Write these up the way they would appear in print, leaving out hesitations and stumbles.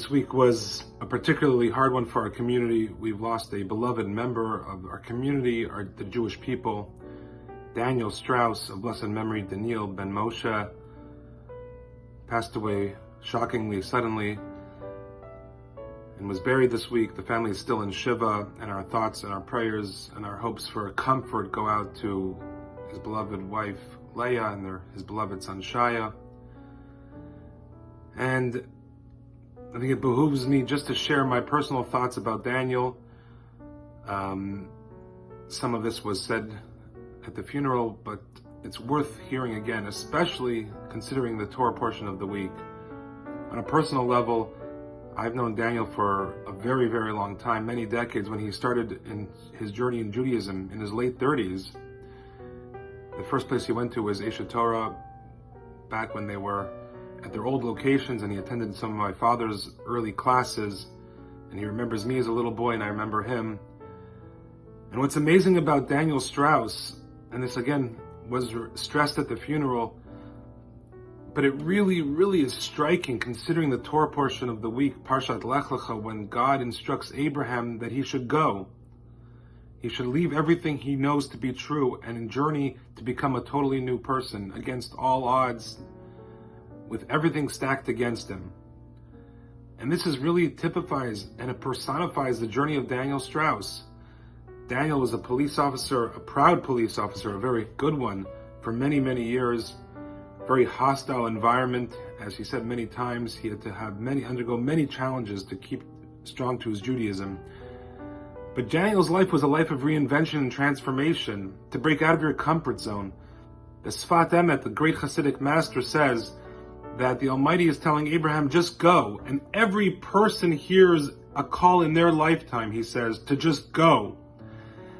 This week was a particularly hard one for our community. We've lost a beloved member of our community, the Jewish people, Daniel Strauss, of blessed memory. Daniel ben Moshe passed away shockingly, suddenly, and was buried this week. The family is still in Shiva, and our thoughts and our prayers and our hopes for comfort go out to his beloved wife, Leah, and his beloved son, Shaya. And I think it behooves me just to share my personal thoughts about Daniel. Some of this was said at the funeral, but it's worth hearing again, especially considering the Torah portion of the week. On a personal level, I've known Daniel for a very, very long time, many decades. When he started in his journey in Judaism in his late 30s, the first place he went to was Eshet Torah, back when they were at their old locations, and he attended some of my father's early classes, and he remembers me as a little boy, and I remember him. And what's amazing about Daniel Strauss, and this again was stressed at the funeral, but it really, really is striking considering the Torah portion of the week, Parshat Lech Lecha, when God instructs Abraham that he should go. He should leave everything he knows to be true and journey to become a totally new person against all odds, with everything stacked against him. And this is really typifies and it personifies the journey of Daniel Strauss. Daniel was a police officer, a proud police officer, a very good one, for many, many years. Very hostile environment. As he said many times, he had to undergo many challenges to keep strong to his Judaism. But Daniel's life was a life of reinvention and transformation, to break out of your comfort zone. The Sfat Emet, the great Hasidic master, says that the Almighty is telling Abraham, just go. And every person hears a call in their lifetime, he says, to just go.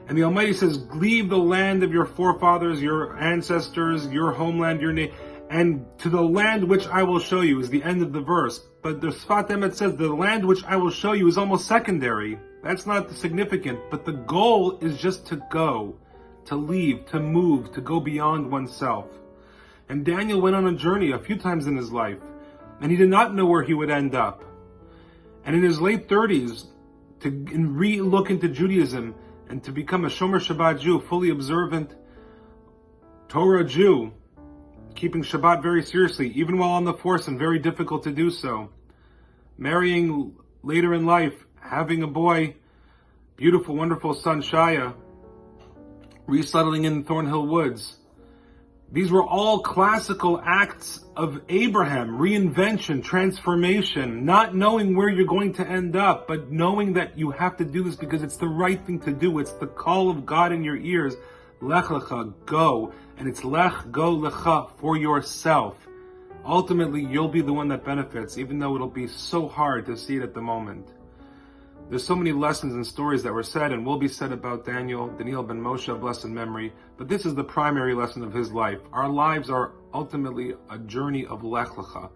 And the Almighty says, leave the land of your forefathers, your ancestors, your homeland, your name, and to the land which I will show you, is the end of the verse. But the Sfat Emet says the land which I will show you is almost secondary. That's not significant, but the goal is just to go, to leave, to move, to go beyond oneself. And Daniel went on a journey a few times in his life, and he did not know where he would end up. And in his late 30s, to re-look into Judaism and to become a Shomer Shabbat Jew, fully observant Torah Jew, keeping Shabbat very seriously, even while on the force, and very difficult to do so. Marrying later in life, having a boy, beautiful, wonderful son Shaya, resettling in Thornhill Woods. These were all classical acts of Abraham, reinvention, transformation, not knowing where you're going to end up, but knowing that you have to do this because it's the right thing to do. It's the call of God in your ears. Lech lecha, go. And it's lech, go, lecha, for yourself. Ultimately, you'll be the one that benefits, even though it'll be so hard to see it at the moment. There's so many lessons and stories that were said and will be said about Daniel ben Moshe, of blessed memory, but this is the primary lesson of his life. Our lives are ultimately a journey of Lech Lecha,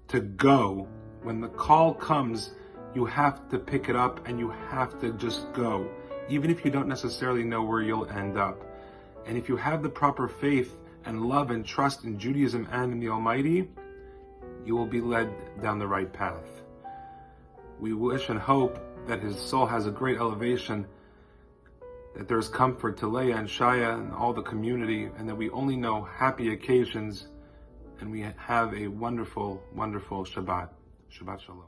to go. When the call comes, you have to pick it up and you have to just go, even if you don't necessarily know where you'll end up. And if you have the proper faith and love and trust in Judaism and in the Almighty, you will be led down the right path. We wish and hope that his soul has a great elevation, that there is comfort to Leah and Shaya and all the community, and that we only know happy occasions, and we have a wonderful, wonderful Shabbat. Shabbat Shalom.